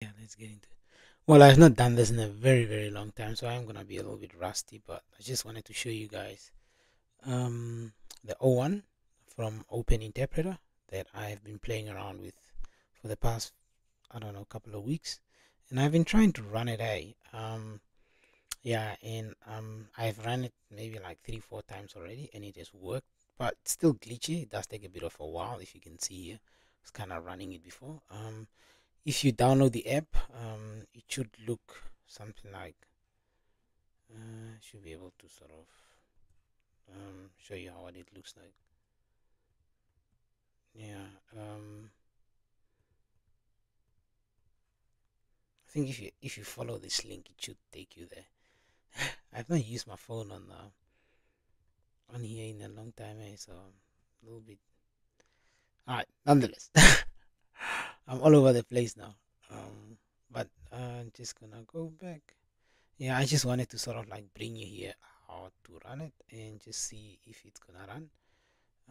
Yeah, let's get into it. Well, I've not done this in a very, very long time, so I'm gonna be a little bit rusty, but I just wanted to show you guys um, the O1 from Open Interpreter that I've been playing around with for the past, I don't know, couple of weeks, and I've been trying to run it. Yeah, and I've run it maybe like 3, 4 times already, and it has worked, but it's still glitchy. It does take a bit of a while, if you can see here. It's kind of running it before. If you download the app, it should look something like. Should be able to sort of show you how it looks like. Yeah. I think if you follow this link, it should take you there. I've not used my phone on here in a long time, so a little bit. All right. Nonetheless, I'm all over the place now. But I'm just gonna go back. Yeah, I just wanted to sort of like bring you here how to run it and just see if it's gonna run.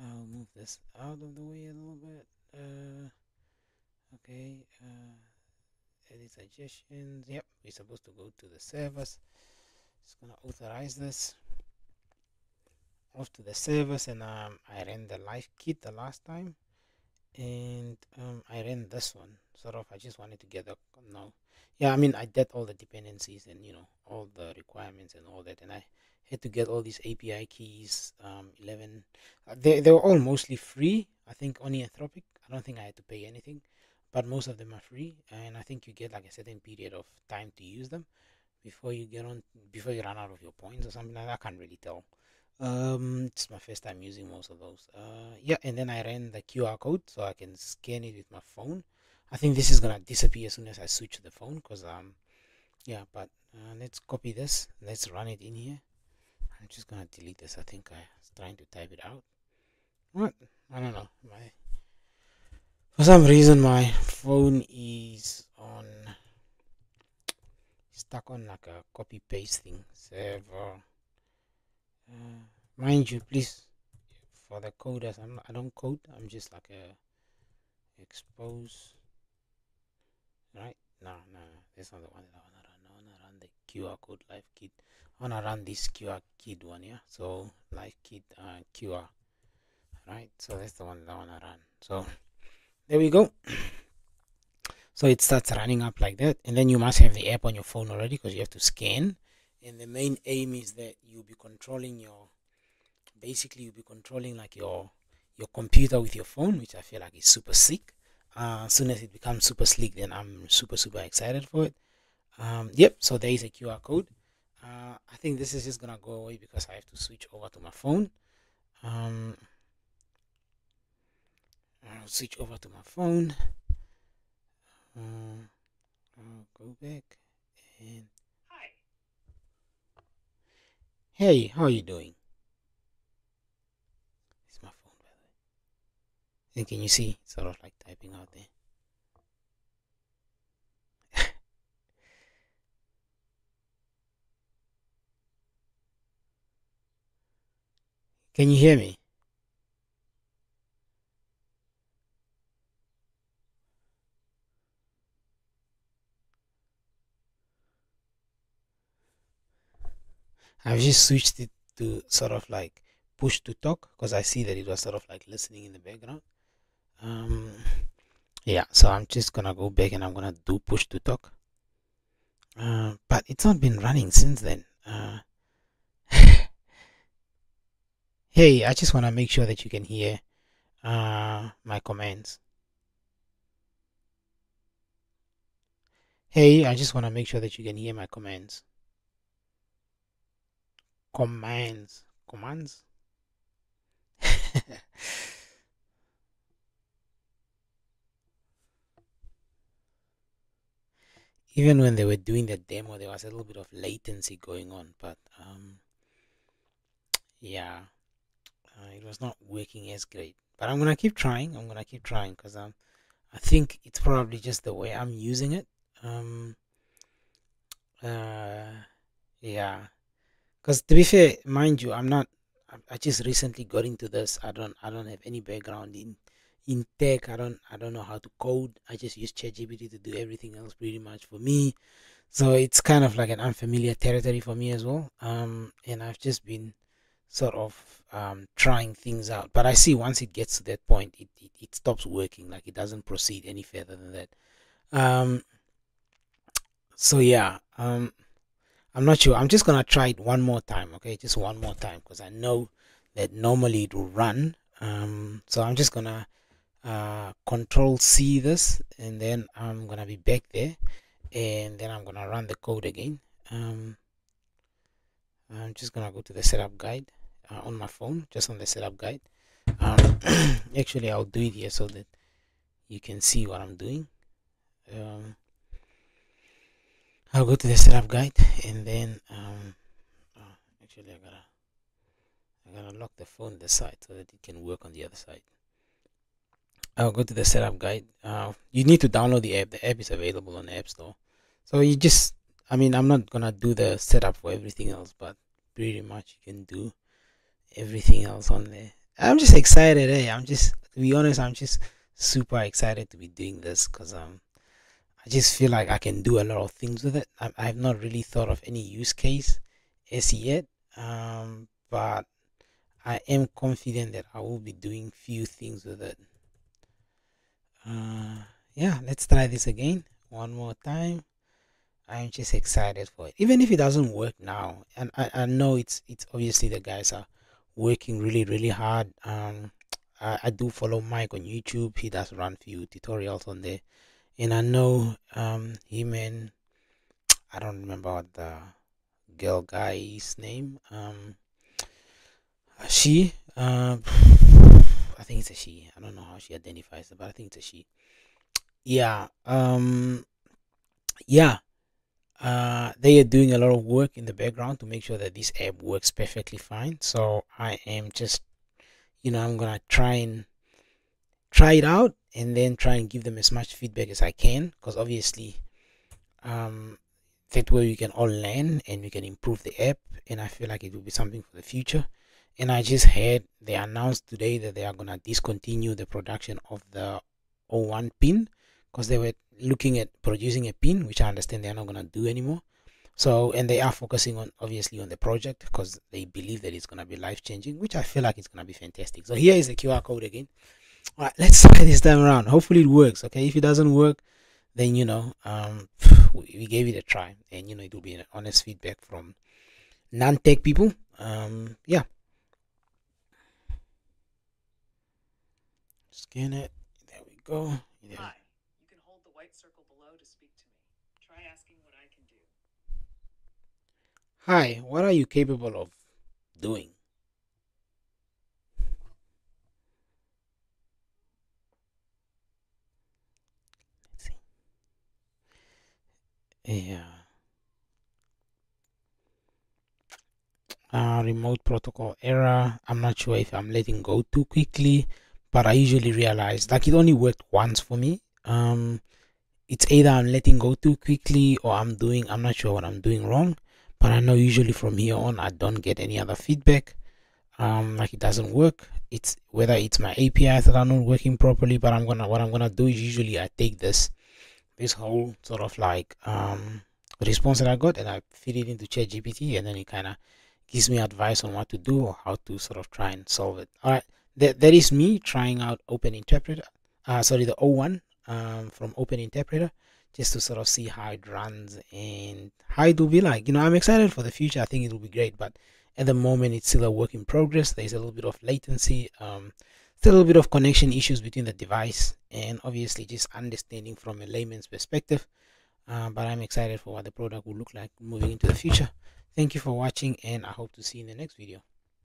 I'll move this out of the way a little bit. Okay. Edit suggestions. Yep, we're supposed to go to the servers. It's gonna authorize this off to the servers, and I ran the live kit the last time, and I ran this one. Sort of, I just wanted to get the no. Yeah, I mean, I did all the dependencies and all the requirements and all that, and I had to get all these API keys. 11. They were all mostly free. I think only Anthropic. I don't think I had to pay anything, but most of them are free, and I think you get like a certain period of time to use them before you run out of your points or something like that. I can't really tell. It's my first time using most of those. Yeah, and then I ran the QR code so I can scan it with my phone. I think this is gonna disappear as soon as I switch the phone, because yeah. But let's copy this. Let's run it in here. I'm just gonna delete this. I think I was trying to type it out. What? I don't know. For some reason my phone is on stuck on like a copy paste thing. Server. Mind you, please, for the coders, I don't code. I'm just like a expose. Right? No, no, no. That's not the one that I wanna run. I wanna run the QR code live kit. I wanna run this QR kit one, yeah. So live kit QR. Right? So that's the one that I wanna run. So there we go. So it starts running up like that, and then you must have the app on your phone already because you have to scan. And the main aim is that you'll be controlling you'll be controlling like your computer with your phone, which I feel like is super sick. As soon as it becomes super sleek, then I'm super excited for it. Yep. So there is a QR code. I think this is just gonna go away because I have to switch over to my phone. Um, I'll switch over to my phone. Uh, I'll go back and hey, how are you doing? It's my phone, by the way. And can you see? It's sort of like typing out there. Can you hear me? I've just switched it to sort of like push to talk because I see that it was sort of like listening in the background. Um, yeah, so I'm just gonna go back and I'm gonna do push to talk. But it's not been running since then. Hey, I just wanna make sure that you can hear my commands. Hey, I just wanna make sure that you can hear my commands. Commands. Even when they were doing the demo, there was a little bit of latency going on, but yeah, it was not working as great. But I'm gonna keep trying. I'm gonna keep trying because I think it's probably just the way I'm using it. Um, uh, yeah, because to be fair, mind you, I'm not. I just recently got into this. I don't have any background in in tech. I don't know how to code. I just use ChatGPT to do everything else pretty much for me. So it's kind of like an unfamiliar territory for me as well. And I've just been sort of trying things out. But I see once it gets to that point, it stops working. Like it doesn't proceed any further than that. Um, so yeah, I'm not sure. I'm just gonna try it one more time. Okay, just one more time because I know that normally it will run. So I'm just gonna Control C this, and then I'm gonna be back there, and then I'm gonna run the code again. I'm just gonna go to the setup guide on my phone, just on the setup guide. Actually, I'll do it here so that you can see what I'm doing. I'll go to the setup guide, and then actually I gotta lock the phone this side so that it can work on the other side. I'll go to the setup guide. You need to download the app. The app is available on the App Store. So you just, I mean, I'm not gonna do the setup for everything else, but pretty much you can do everything else on there. I'm just excited. To be honest, I'm just super excited to be doing this because I just feel like I can do a lot of things with it. I've not really thought of any use case as yet, but I am confident that I will be doing few things with it. Yeah, let's try this again one more time. I'm just excited for it, even if it doesn't work now. And I know it's obviously the guys are working really hard. I do follow Mike on YouTube. He does run few tutorials on there, and I know him and I don't remember what the girl guy's name. She I think it's a she. I don't know how she identifies it, but I think it's a she. Yeah. Yeah. They are doing a lot of work in the background to make sure that this app works perfectly fine. So I am just, I'm gonna try it out and then try and give them as much feedback as I can, because obviously, that way we can all learn and we can improve the app. And I feel like it will be something for the future. And I just heard they announced today that they are gonna discontinue the production of the O1 pin because they were looking at producing a pin, which I understand they are not gonna do anymore. So, and they are focusing on obviously on the project because they believe that it's gonna be life changing, which I feel like it's gonna be fantastic. So here is the QR code again. All right, let's try this time around. Hopefully it works. Okay, if it doesn't work, then we gave it a try, and it will be an honest feedback from non-tech people. Yeah. Scan it. There we go. Hi, you can hold the white circle below to speak to me. Try asking what I can do. Hi, what are you capable of doing? Let's see. Yeah. Remote protocol error. I'm not sure if I'm letting go too quickly, but I usually realize like it only worked once for me. It's either I'm letting go too quickly or I'm not sure what I'm doing wrong, but I know usually from here on I don't get any other feedback. Like it doesn't work. It's whether it's my APIs that are not working properly, but what I'm gonna do is usually I take this whole sort of like response that I got and I feed it into ChatGPT, and then it kind of gives me advice on what to do or how to sort of try and solve it. All right, that is me trying out Open Interpreter. Sorry, the O1 from Open Interpreter, just to sort of see how it runs and how it will be like. I'm excited for the future. I think it will be great, but at the moment it's still a work in progress. There's a little bit of latency, still a little bit of connection issues between the device, and obviously just understanding from a layman's perspective. But I'm excited for what the product will look like moving into the future. Thank you for watching, and I hope to see you in the next video.